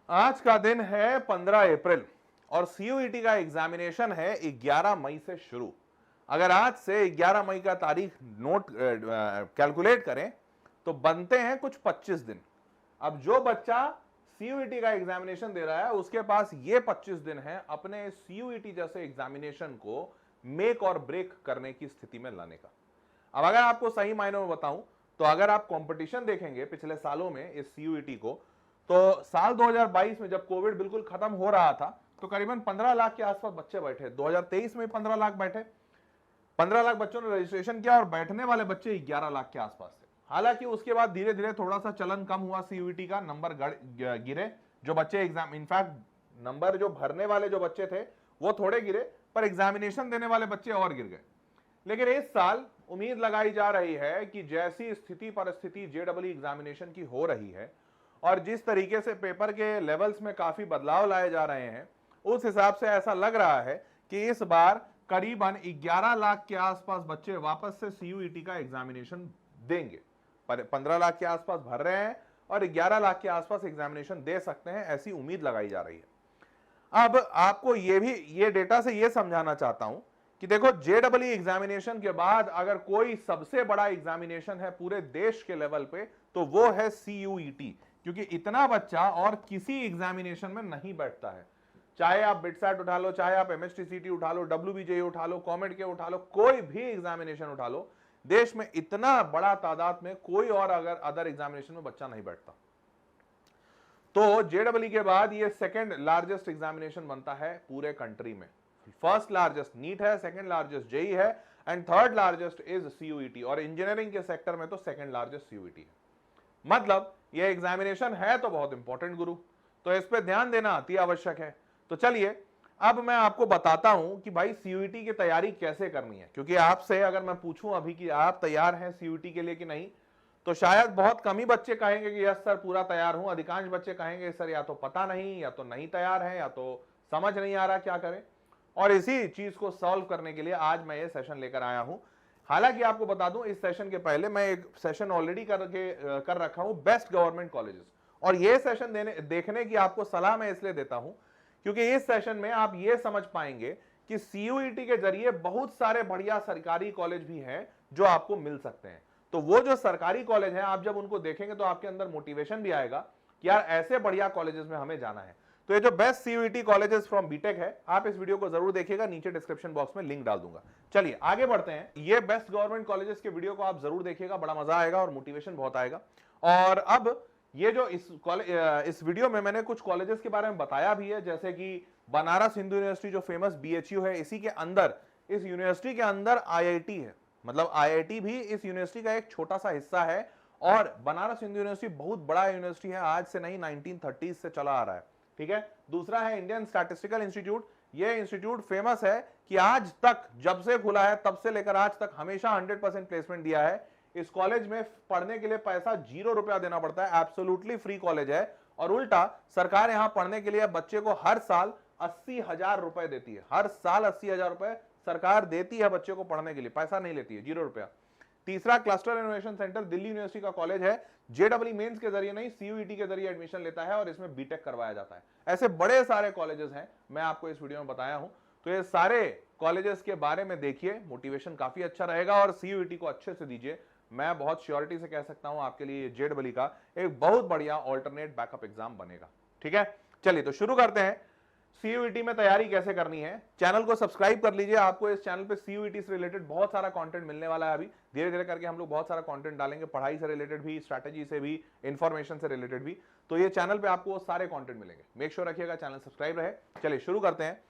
आज का दिन है 15 अप्रैल और सीयूईटी का एग्जामिनेशन है 11 मई से शुरू। अगर आज से 11 मई का तारीख नोट कैलकुलेट करें तो बनते हैं कुछ 25 दिन। अब जो बच्चा सीयूईटी का एग्जामिनेशन दे रहा है उसके पास ये 25 दिन है अपने सीयूईटी जैसे एग्जामिनेशन को मेक और ब्रेक करने की स्थिति में लाने का। अब अगर आपको सही मायनों में बताऊं तो अगर आप कंपटीशन देखेंगे पिछले सालों में इस सीयूईटी को, तो साल 2022 में जब कोविड बिल्कुल खत्म हो रहा था तो करीबन 15 लाख के आसपास बच्चे बैठे। 2023 में 15 लाख बैठे, 15 लाख बच्चों ने रजिस्ट्रेशन किया और बैठने वाले बच्चे 11 लाख के आसपास थे। हालांकि उसके बाद धीरे धीरे थोड़ा सा चलन कम हुआ, सीयूईटी का नंबर गिरे, जो बच्चे एग्जाम, इनफैक्ट नंबर जो भरने वाले जो बच्चे थे वो थोड़े गिरे, पर एग्जामिनेशन देने वाले बच्चे और गिर गए। लेकिन इस साल उम्मीद लगाई जा रही है कि जैसी स्थिति परिस्थिति जेडब्ल्यू एग्जामिनेशन की हो रही है और जिस तरीके से पेपर के लेवल्स में काफी बदलाव लाए जा रहे हैं, उस हिसाब से ऐसा लग रहा है कि इस बार करीबन 11 लाख के आसपास बच्चे वापस से सीयूईटी का एग्जामिनेशन देंगे। पर 15 लाख के आसपास भर रहे हैं और 11 लाख के आसपास एग्जामिनेशन दे सकते हैं, ऐसी उम्मीद लगाई जा रही है। अब आपको ये डेटा से ये समझाना चाहता हूं कि देखो, जेडब्ल्यू एग्जामिनेशन के बाद अगर कोई सबसे बड़ा एग्जामिनेशन है पूरे देश के लेवल पे तो वो है सीयूईटी, क्योंकि इतना बच्चा और किसी एग्जामिनेशन में नहीं बैठता है। चाहे आप बिटसैट उठा लो, चाहे आप एमएसटीसीटी उठा लो, डब्ल्यूबीजे उठा लो, कॉमेड के उठा लो, कोई भी एग्जामिनेशन उठा लो, देश में इतना बड़ा तादाद में कोई और अगर अदर एग्जामिनेशन में बच्चा नहीं बैठता। तो जेडब्ल्यू के बाद ये सेकंड लार्जेस्ट एग्जामिनेशन बनता है पूरे कंट्री में। फर्स्ट लार्जेस्ट नीट है, सेकंड लार्जेस्ट जेई है and third largest is CUET, और इंजीनियरिंग के सेक्टर में तो सेकंड लार्जेस्ट सीयूईटी है। मतलब ये एग्जामिनेशन है तो बहुत इंपॉर्टेंट गुरु, तो इस पे ध्यान देना अति आवश्यक है। तो चलिए अब मैं आपको बताता हूं कि भाई सीयूईटी की तैयारी कैसे करनी है, क्योंकि आपसे अगर मैं पूछूं अभी कि आप तैयार हैं सीयूईटी के लिए कि नहीं, तो शायद बहुत कम ही बच्चे कहेंगे कि यस सर पूरा तैयार हूं। अधिकांश बच्चे कहेंगे सर या तो पता नहीं, या तो नहीं तैयार है, या तो समझ नहीं आ रहा क्या करें। और इसी चीज को सॉल्व करने के लिए आज मैं ये सेशन लेकर आया हूं। हालांकि आपको बता दूं, इस सेशन के पहले मैं एक सेशन ऑलरेडी कर रखा हूं बेस्ट गवर्नमेंट कॉलेजेस, और ये सेशन देखने की आपको सलाह मैं इसलिए देता हूं क्योंकि इस सेशन में आप ये समझ पाएंगे कि सीयूईटी के जरिए बहुत सारे बढ़िया सरकारी कॉलेज भी हैं जो आपको मिल सकते हैं। तो वो जो सरकारी कॉलेज हैं, आप जब उनको देखेंगे तो आपके अंदर मोटिवेशन भी आएगा कि यार ऐसे बढ़िया कॉलेजेस में हमें जाना है। तो ये जो best CUET colleges from BTech है, आप इस वीडियो को जरूर देखिएगा, नीचे डिस्क्रिप्शन बॉक्स में लिंक डाल दूंगा। चलिए आगे बढ़ते हैं। ये बेस्ट गवर्नमेंट कॉलेजेस के वीडियो को आप जरूर देखिएगा, बड़ा मजा आएगा और मोटिवेशन बहुत आएगा। और अब ये जो इस वीडियो में मैंने कुछ कॉलेजेस के बारे में बताया भी है, जैसे कि बनारस हिंदू यूनिवर्सिटी जो फेमस बीएचयू है, इसी के अंदर, इस यूनिवर्सिटी के अंदर आईआईटी है। मतलब आईआईटी भी इस यूनिवर्सिटी का एक छोटा सा हिस्सा है, और बनारस हिंदू यूनिवर्सिटी बहुत बड़ा यूनिवर्सिटी है, आज से नहीं 1930s से चला आ रहा है। ठीक है। दूसरा है इंडियन स्टैटिस्टिकल इंस्टीट्यूट। ये इंस्टीट्यूट फेमस है कि आज तक, जब से खुला है तब से लेकर आज तक, हमेशा 100% प्लेसमेंट दिया है। इस कॉलेज में पढ़ने के लिए पैसा 0 रुपया देना पड़ता है, एब्सोल्युटली फ्री कॉलेज है। और उल्टा सरकार यहां पढ़ने के लिए बच्चे को हर साल 80,000 रुपए देती है। हर साल 80,000 रुपए सरकार देती है बच्चे को पढ़ने के लिए, पैसा नहीं लेती है, 0 रुपया। तीसरा cluster innovation centre Delhi university का कॉलेज है, जेडब्ल्यू मेंस के जरिए नहीं, सीयूईटी के जरिए एडमिशन लेता है और इसमें बीटेक करवाया जाता है। ऐसे बड़े सारे कॉलेजेस हैं, मैं आपको इस वीडियो में बताया हूं। तो ये सारे कॉलेजेस के बारे में देखिए, मोटिवेशन काफी अच्छा रहेगा और सीयूईटी को अच्छे से दीजिए। मैं बहुत श्योरिटी से कह सकता हूं आपके लिए जेडब्ल्यू का एक बहुत बढ़िया ऑल्टरनेट बैकअप एग्जाम बनेगा। ठीक है, चलिए तो शुरू करते हैं। सीयूईटी में तैयारी कैसे करनी है, चैनल को सब्सक्राइब कर लीजिए। आपको इस चैनल पे सीयूईटी से रिलेटेड बहुत सारा कंटेंट मिलने वाला है। अभी धीरे धीरे करके हम लोग बहुत सारा कंटेंट डालेंगे, पढ़ाई से रिलेटेड भी, स्ट्रैटेजी से भी, इंफॉर्मेशन से रिलेटेड भी। तो ये चैनल पे आपको सारे कंटेंट मिलेंगे, मेक श्योर रखिएगा चैनल सब्सक्राइब रहे। चलिए शुरू करते हैं।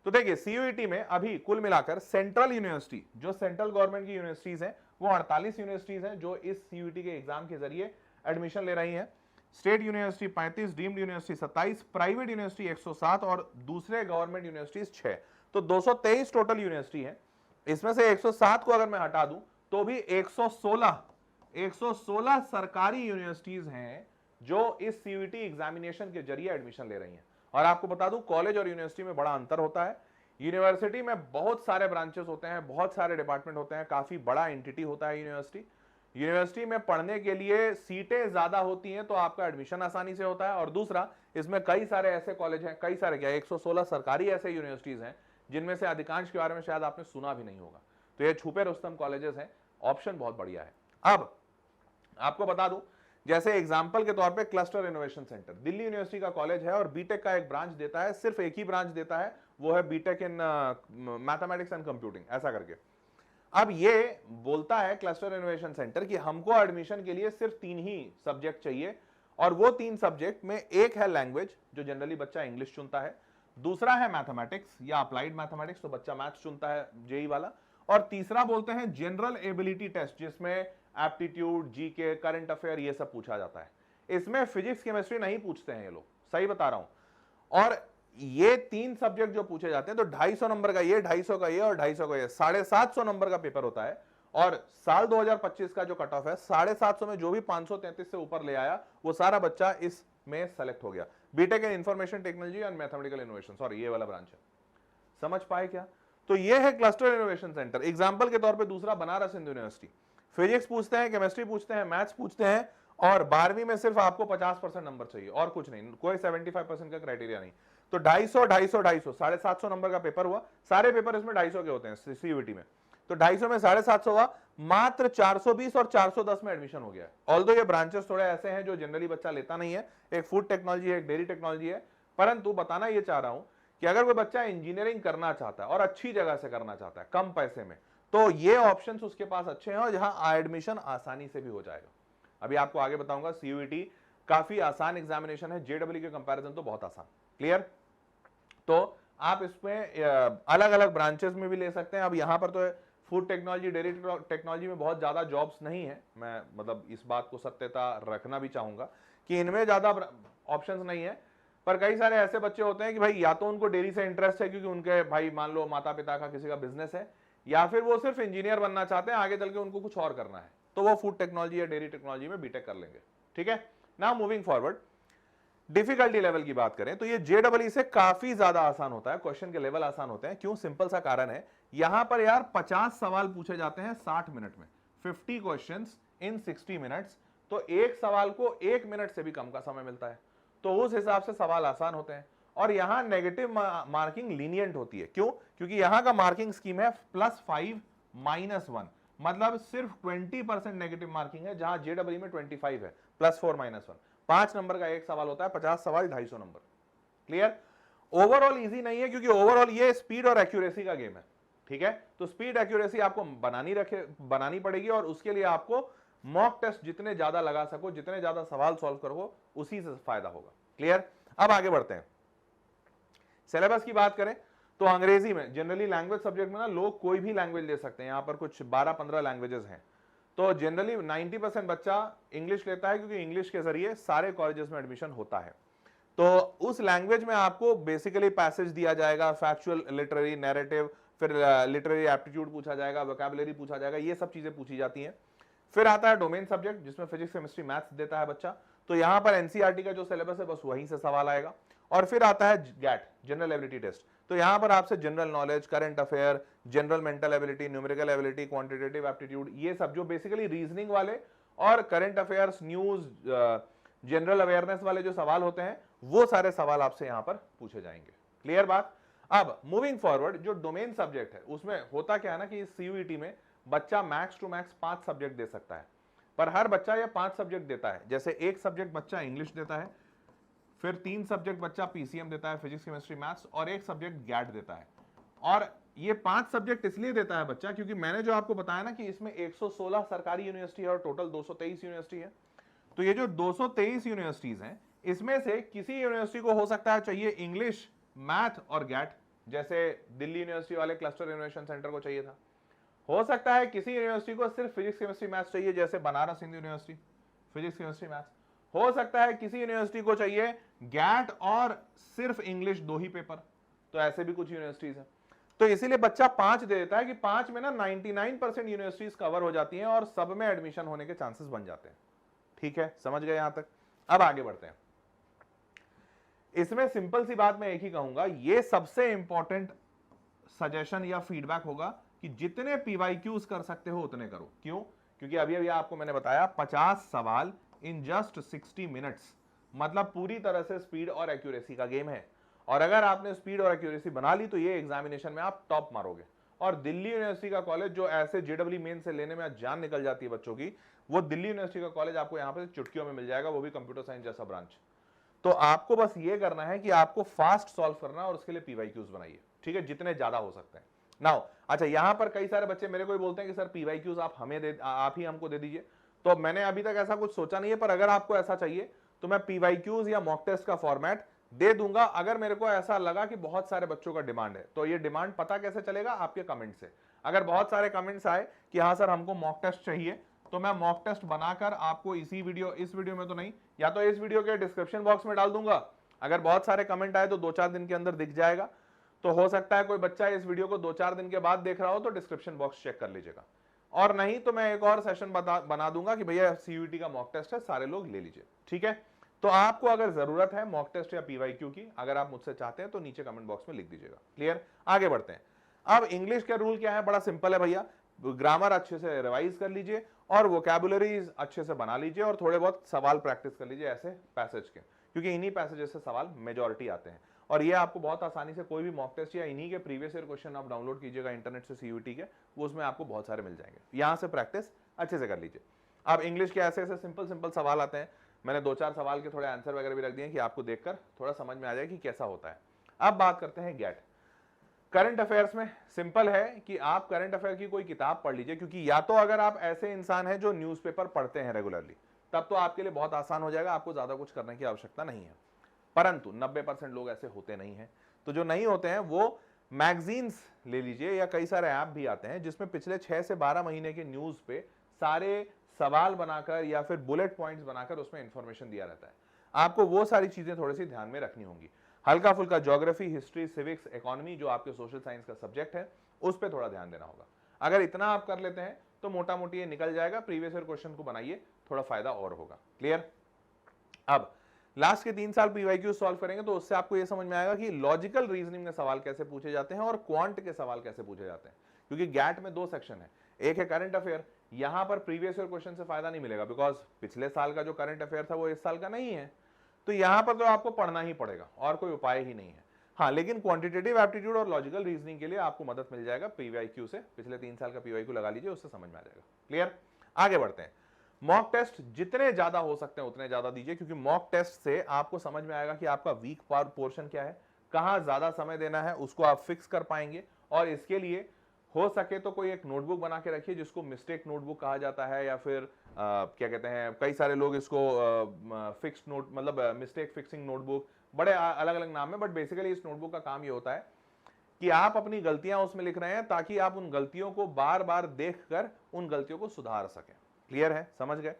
तो देखिए, सीयूईटी में अभी कुल मिलाकर सेंट्रल यूनिवर्सिटी, जो सेंट्रल गवर्नमेंट की यूनिवर्सिटीज हैं, वो 48 यूनिवर्सिटीज हैं जो इस सीयूईटी के एग्जाम के जरिए एडमिशन ले रही हैं। State university 35, deemed university 27, private university 107 और दूसरे गवर्नमेंट यूनिवर्सिटीज 6। तो 223 टोटल यूनिवर्सिटी है। इसमें से 107 को अगर मैं हटा दूं तो भी 116 सरकारी यूनिवर्सिटीज हैं जो इस सीयूईटी एग्जामिनेशन के जरिए एडमिशन ले रही हैं। और आपको बता दूं, कॉलेज और यूनिवर्सिटी में बड़ा अंतर होता है। यूनिवर्सिटी में बहुत सारे ब्रांचेस होते हैं, बहुत सारे डिपार्टमेंट होते हैं, काफी बड़ा एंटिटी होता है यूनिवर्सिटी। यूनिवर्सिटी में पढ़ने के लिए सीटें ज्यादा होती हैं तो आपका एडमिशन आसानी से होता है, और दूसरा इसमें कई सारे ऐसे कॉलेज हैं, कई सारे क्या 116 सरकारी ऐसे यूनिवर्सिटीज हैं जिनमें से अधिकांश के बारे में शायद आपने सुना भी नहीं होगा। तो ये छुपे रुस्तम कॉलेजेस हैं, ऑप्शन बहुत बढ़िया है। अब आपको बता दूं, जैसे एग्जाम्पल के तौर पे cluster innovation centre Delhi university का कॉलेज है और बीटेक का एक ब्रांच देता है, सिर्फ एक ही ब्रांच देता है, वो है BTech in mathematics and computing, ऐसा करके। अब ये बोलता है क्लस्टर इनोवेशन सेंटर कि हमको एडमिशन के लिए सिर्फ 3 ही सब्जेक्ट चाहिए, और वो 3 सब्जेक्ट में एक है लैंग्वेज, जो जनरली बच्चा इंग्लिश चुनता है, दूसरा है मैथमेटिक्स या अप्लाइड मैथमेटिक्स, तो बच्चा मैथ्स चुनता है जेई वाला, और तीसरा बोलते हैं जनरल एबिलिटी टेस्ट, जिसमें एप्टीट्यूड, जीके, करंट अफेयर ये सब पूछा जाता है। इसमें फिजिक्स केमिस्ट्री नहीं पूछते हैं ये लोग, सही बता रहा हूं। और ये 3 सब्जेक्ट जो पूछे जाते हैं तो 250 नंबर का ये, 250 का ये और 250 का ये, 750 नंबर का पेपर होता है। और साल 2025 का जो कट ऑफ है 750 में जो भी 533 से ऊपर ले आया वो सारा बच्चा इसमें सेलेक्ट हो गया। BTech in information technology and mathematical innovation, sorry ये वाला ब्रांच है। समझ पाए क्या? तो ये है क्लस्टर इनोवेशन सेंटर। एग्जाम्पल के तौर पर दूसरा बनारस हिंदू यूनिवर्सिटी, फिजिक्स पूछते हैं, केमिस्ट्री पूछते हैं, मैथ्स पूछते हैं, और 12वीं में सिर्फ आपको 50% नंबर चाहिए और कुछ नहीं, कोई 75% का क्राइटेरिया नहीं। तो 250, 250, 250, 750 नंबर का पेपर हुआ, सारे पेपर इसमें 250 के होते हैं सीयूईटी में, तो 250 में 750 हुआ, मात्र 420 और 410 में एडमिशन हो गया है। ऑल्दो ये ब्रांचेस थोड़े ऐसे हैं जो जनरली बच्चा लेता नहीं है, एक फूड टेक्नोलॉजी है, एक डेयरी टेक्नोलॉजी है, परंतु बताना ये चाह रहा हूं कि अगर कोई बच्चा इंजीनियरिंग करना चाहता है और अच्छी जगह से करना चाहता है कम पैसे में, तो ये ऑप्शंस उसके पास अच्छे हैं और जहां एडमिशन आसानी से भी हो जाएगा। अभी आपको आगे बताऊंगा, सीयूईटी काफी आसान एग्जामिनेशन है, जेडब्ल्यू के कंपैरिजन तो बहुत आसान। क्लियर? तो आप इसमें अलग अलग ब्रांचेस में भी ले सकते हैं। अब यहां पर तो फूड टेक्नोलॉजी, डेयरी टेक्नोलॉजी में बहुत ज्यादा जॉब्स नहीं है, मैं मतलब इस बात को सत्यता रखना भी चाहूंगा कि इनमें ज्यादा ऑप्शंस नहीं है, पर कई सारे ऐसे बच्चे होते हैं कि भाई या तो उनको डेयरी से इंटरेस्ट है क्योंकि उनके भाई मान लो माता पिता का किसी का बिजनेस है, या फिर वो सिर्फ इंजीनियर बनना चाहते हैं, आगे चल के उनको कुछ और करना है, तो वो फूड टेक्नोलॉजी या डेयरी टेक्नोलॉजी में बीटेक कर लेंगे। ठीक है, now moving forward, difficulty level की बात करें तो ये जेडब्ल्यू से काफी ज्यादा आसान होता है, क्वेश्चन के लेवल आसान होते हैं। क्यों? सिंपल सा कारण है, यहां पर यार 50 सवाल पूछे जाते हैं 60 मिनट में, 50 क्वेश्चंस इन 60 मिनट्स, तो एक सवाल को 1 मिनट से भी कम का समय मिलता है, तो उस हिसाब से सवाल आसान होते हैं। और यहां नेगेटिव मार्किंग लीनियंट होती है। क्यों? क्योंकि यहां का मार्किंग स्कीम है +5 -1, मतलब सिर्फ 20% नेगेटिव मार्किंग है, जहां जेडब्ल्यू में 25 है, +4 -1, 5 नंबर का एक सवाल होता है, 50 सवाल 250 नंबर। क्लियर? ओवरऑल इजी नहीं है क्योंकि ओवरऑल ये स्पीड और एक्यूरेसी का गेम है। ठीक है, तो स्पीड एक्यूरेसी आपको बनानी पड़ेगी, और उसके लिए आपको मॉक टेस्ट जितने ज्यादा लगा सको, जितने ज्यादा सवाल सॉल्व करो, उसी से फायदा होगा। क्लियर? अब आगे बढ़ते हैं। सिलेबस की बात करें तो अंग्रेजी में जनरली लैंग्वेज सब्जेक्ट में ना लोग कोई भी लैंग्वेज ले सकते हैं, यहां पर कुछ 12-15 लैंग्वेजेस हैं, तो जनरली 90% बच्चा इंग्लिश लेता है क्योंकि इंग्लिश के जरिए सारे कॉलेजेस में एडमिशन होता है। तो उस लैंग्वेज में आपको बेसिकली पैसेज दिया जाएगा, फैक्चुअल, लिटरेरी, नैरेटिव, फिर लिटरेरी एप्टीट्यूड पूछा जाएगा, वोकैबुलरी पूछा जाएगा, ये सब चीजें पूछी जाती हैं। फिर आता है डोमेन सब्जेक्ट जिसमें फिजिक्स, केमिस्ट्री, मैथ्स देता है बच्चा, तो यहां पर एनसीईआरटी का जो सिलेबस है बस वहीं से सवाल आएगा। और फिर आता है गैट, जनरल एबिलिटी टेस्ट, तो यहां पर आपसे general knowledge, current affair, general mental ability, numerical ability, quantitative aptitude, ये सब जो बेसिकली रीजनिंग वाले और current affairs, news, general awareness वाले जो सवाल होते हैं, वो सारे सवाल आपसे यहां पर पूछे जाएंगे। क्लियर बात? अब मूविंग फॉरवर्ड, जो डोमेन सब्जेक्ट है उसमें होता क्या है ना कि सीयूईटी में बच्चा max to max 5 subject they सकता है, पर हर बच्चा ये 5 सब्जेक्ट देता है। जैसे एक सब्जेक्ट बच्चा इंग्लिश देता है, फिर 3 सब्जेक्ट बच्चा पीसीएम देता है, फिजिक्स, केमिस्ट्री, मैथ्स, और एक सब्जेक्ट गैट देता है। और ये 5 सब्जेक्ट इसलिए देता है बच्चा क्योंकि मैंने जो आपको बताया ना कि इसमें 116 सरकारी यूनिवर्सिटी है और टोटल 223 यूनिवर्सिटी है, तो ये जो 223 यूनिवर्सिटीज हैं इसमें से किसी यूनिवर्सिटी को हो सकता है चाहिए इंग्लिश, मैथ और गैट, जैसे दिल्ली यूनिवर्सिटी वाले क्लस्टर इनोवेशन सेंटर को चाहिए था। हो सकता है किसी यूनिवर्सिटी को सिर्फ फिजिक्स, केमिस्ट्री, मैथ्स चाहिए, जैसे Banaras Hindu university, physics, chemistry, maths. हो सकता है किसी यूनिवर्सिटी को चाहिए गैट और सिर्फ इंग्लिश 2 ही पेपर, तो ऐसे भी कुछ यूनिवर्सिटीज हैं। तो इसीलिए बच्चा 5 दे देता है कि 5 में ना 99% यूनिवर्सिटीज कवर हो जाती हैं और सब में एडमिशन होने के चांसेस बन जाते हैं। ठीक है, समझ गए यहां तक? अब आगे बढ़ते हैं। इसमें सिंपल सी बात मैं एक ही कहूंगा, ये सबसे इंपॉर्टेंट सजेशन या फीडबैक होगा कि जितने पीवाईक्यूज कर सकते हो उतने करो। क्यों? क्योंकि अभी अभी आपको मैंने बताया 50 सवाल इन जस्ट 60 मिनट्स, मतलब पूरी तरह से स्पीड और एक्यूरेसी का गेम है। और अगर आपने स्पीड और एक्यूरेसी बना ली तो ये एग्जामिनेशन में आप टॉप मारोगे। और दिल्ली यूनिवर्सिटी का कॉलेज जो ऐसे जेडब्ल्यू मेन से लेने में जान निकल जाती है बच्चों की, वो दिल्ली यूनिवर्सिटी का कॉलेज आपको यहाँ पे चुटकियों में मिल जाएगा, वो भी कंप्यूटर साइंस जैसा ब्रांच। तो आपको बस ये करना है कि आपको फास्ट सॉल्व करना है और उसके लिए पीवाईक्यूज बनाइए, ठीक है, जितने ज्यादा हो सकते हैं। नाउ अच्छा, यहां पर कई सारे बच्चे मेरे को ही बोलते हैं कि सर पीवाईक्यूज आप ही हमको दे दीजिए। तो मैंने अभी तक ऐसा कुछ सोचा नहीं है, पर अगर आपको ऐसा चाहिए तो मैं पीवाईक्यूज या मॉक टेस्ट का फॉर्मेट दे दूंगा, अगर मेरे को ऐसा लगा कि बहुत सारे बच्चों का डिमांड है। तो ये डिमांड पता कैसे चलेगा? आपके कमेंट से। अगर बहुत सारे कमेंट्स आए कि हाँ सर हमको मॉक टेस्ट चाहिए, तो मैं मॉक टेस्ट बनाकर आपको इस वीडियो में तो नहीं, या तो इस वीडियो के डिस्क्रिप्शन बॉक्स में डाल दूंगा। अगर बहुत सारे कमेंट आए तो 2-4 दिन के अंदर दिख जाएगा। तो हो सकता है कोई बच्चा इस वीडियो को 2-4 दिन के बाद देख रहा हो, तो डिस्क्रिप्शन बॉक्स चेक कर लीजिएगा। और नहीं तो मैं एक और सेशन बना दूंगा कि भैया सीयूईटी का मॉक टेस्ट है, सारे लोग ले लीजिए, ठीक है। तो आपको अगर जरूरत है मॉक टेस्ट या पीवाईक्यू की, अगर आप मुझसे चाहते हैं तो नीचे कमेंट बॉक्स में लिख दीजिएगा। क्लियर? आगे बढ़ते हैं। अब इंग्लिश का रूल क्या है? बड़ा सिंपल है भैया, ग्रामर अच्छे से रिवाइज कर लीजिए और वोकैबुलरीज अच्छे से बना लीजिए और थोड़े बहुत सवाल प्रैक्टिस कर लीजिए ऐसे पैसेज के, क्योंकि इन्हीं पैसेजेस से सवाल मेजॉरिटी आते हैं। और ये आपको बहुत आसानी से कोई भी मॉक टेस्ट या इन्हीं के प्रीवियस ईयर क्वेश्चन आप डाउनलोड कीजिएगा इंटरनेट से सीयूईटी के, वो उसमें आपको बहुत सारे मिल जाएंगे। यहां से प्रैक्टिस अच्छे से कर लीजिए। अब इंग्लिश के ऐसे ऐसे सिंपल सवाल आते हैं, मैंने 2-4 सवाल के थोड़े आंसर वगैरह भी रख दिए कि आपको देखकर थोड़ा समझ में आ जाए कि कैसा होता है। अब बात करते हैं गेट। करंट अफेयर्स में सिंपल है कि आप करंट अफेयर की कोई किताब पढ़ लीजिए, क्योंकि या तो अगर आप ऐसे इंसान हैं जो न्यूज़पेपर पढ़ते हैं रेगुलरली, तब तो आपके लिए बहुत आसान हो जाएगा, आपको ज्यादा कुछ करने की आवश्यकता नहीं है। परंतु 90% लोग ऐसे होते नहीं हैं। तो जो नहीं होते हैं वो मैगजीन्स ले लीजिए, या कई सारे ऐप भी आते हैं जिसमें पिछले 6 से 12 महीने के न्यूज पे सारे सवाल बनाकर या फिर बुलेट पॉइंट्स बनाकर उसमें इंफॉर्मेशन दिया रहता है। आपको वो सारी चीजें थोड़ी सी ध्यान में रखनी होंगी। हल्का फुल्का ज्योग्राफी, हिस्ट्री, सिविक्स, इकोनॉमी जो आपके सोशल साइंस का सब्जेक्ट है, उस पर थोड़ा ध्यान देना होगा। अगर इतना आप कर लेते हैं तो मोटा मोटी ये निकल जाएगा। प्रीवियस ईयर क्वेश्चन को बनाइए, थोड़ा फायदा और होगा। क्लियर? अब लास्ट के 3 साल पीवाईक्यू सॉल्व करेंगे तो उससे आपको यह समझ में आएगा कि लॉजिकल रीजनिंग में सवाल कैसे पूछे जाते हैं और क्वांट के सवाल कैसे पूछे जाते हैं। क्योंकि गैट में 2 सेक्शन है, एक है करंट अफेयर। यहां पर प्रीवियस ईयर क्वेश्चन से फायदा नहीं मिलेगा, बिकॉज पिछले साल का जो करंट अफेयर था वो इस साल का नहीं है। तो यहां पर तो आपको पढ़ना ही पड़ेगा और कोई उपाय ही नहीं है। हाँ, लेकिन क्वांटिटेटिव एप्टीट्यूड और लॉजिकल रीजनिंग के लिए आपको मदद मिल जाएगा पीवाईक्यू से। पिछले 3 साल का पीवाईक्यू लगा लीजिए, उससे समझ में आ जाएगा। क्लियर? आगे बढ़ते हैं। मॉक टेस्ट जितने ज्यादा हो सकते हैं उतने ज्यादा दीजिए, क्योंकि मॉक टेस्ट से आपको समझ में आएगा कि आपका वीक पोर्शन क्या है, कहां ज्यादा समय देना है, उसको आप फिक्स कर पाएंगे। और इसके लिए हो सके तो कोई एक नोटबुक बना के रखिए जिसको मिस्टेक नोटबुक कहा जाता है, या फिर क्या कहते हैं, कई सारे लोग इसको फिक्स्ड नोट, मतलब मिस्टेक फिक्सिंग नोटबुक, बड़े अलग अलग नाम है। बट बेसिकली इस नोटबुक का काम ये होता है कि आप अपनी गलतियां उसमें लिख रहे हैं ताकि आप उन गलतियों को बार बार देखकर उन गलतियों को सुधार सकें। क्लियर है? समझ गए?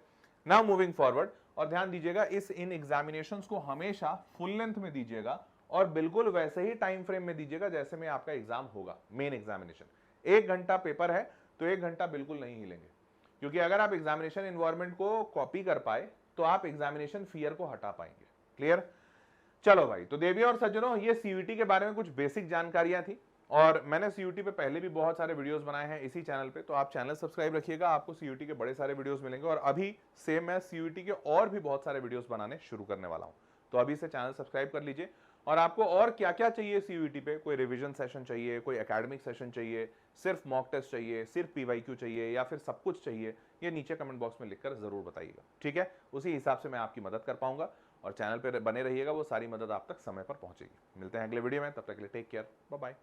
नाउ मूविंग फॉरवर्ड, और ध्यान दीजिएगा इन एग्जामिनेशंस को हमेशा फुल लेंथ में दीजिएगा और बिल्कुल वैसे ही टाइम फ्रेम में दीजिएगा जैसे में आपका एग्जाम होगा। मेन एग्जामिनेशन 1 घंटा पेपर है तो 1 घंटा बिल्कुल नहीं हिलेंगे, क्योंकि अगर आप एग्जामिनेशन एनवायरनमेंट को कॉपी कर पाए तो आप एग्जामिनेशन फियर को हटा पाएंगे। क्लियर? चलो भाई, तो देवियों और सज्जनों, ये सीयूईटी के बारे में कुछ बेसिक जानकारियां थी। और मैंने सीयूईटी पे पहले भी बहुत सारे वीडियोस बनाए हैं इसी चैनल पे, तो आप चैनल सब्सक्राइब रखिएगा, आपको सीयूईटी के बड़े सारे वीडियोस मिलेंगे। और अभी से मैं सीयूईटी के और भी बहुत सारे वीडियोस बनाने शुरू करने वाला हूं, तो अभी से चैनल सब्सक्राइब कर लीजिए। और आपको और क्या क्या चाहिए सीयूईटी पे, कोई रिवीजन सेशन चाहिए, कोई एकेडमिक सेशन चाहिए, सिर्फ मॉक टेस्ट चाहिए, सिर्फ पीवाईक्यू चाहिए, या फिर सब कुछ चाहिए, ये नीचे कमेंट बॉक्स में लिखकर जरूर बताइएगा। ठीक है? उसी हिसाब से मैं आपकी मदद कर पाऊंगा, और चैनल पर बने रहिएगा, वो सारी मदद आप तक समय पर पहुंचेगी। मिलते हैं अगले वीडियो में, तब तक के लिए टेक केयर, बाय बाय।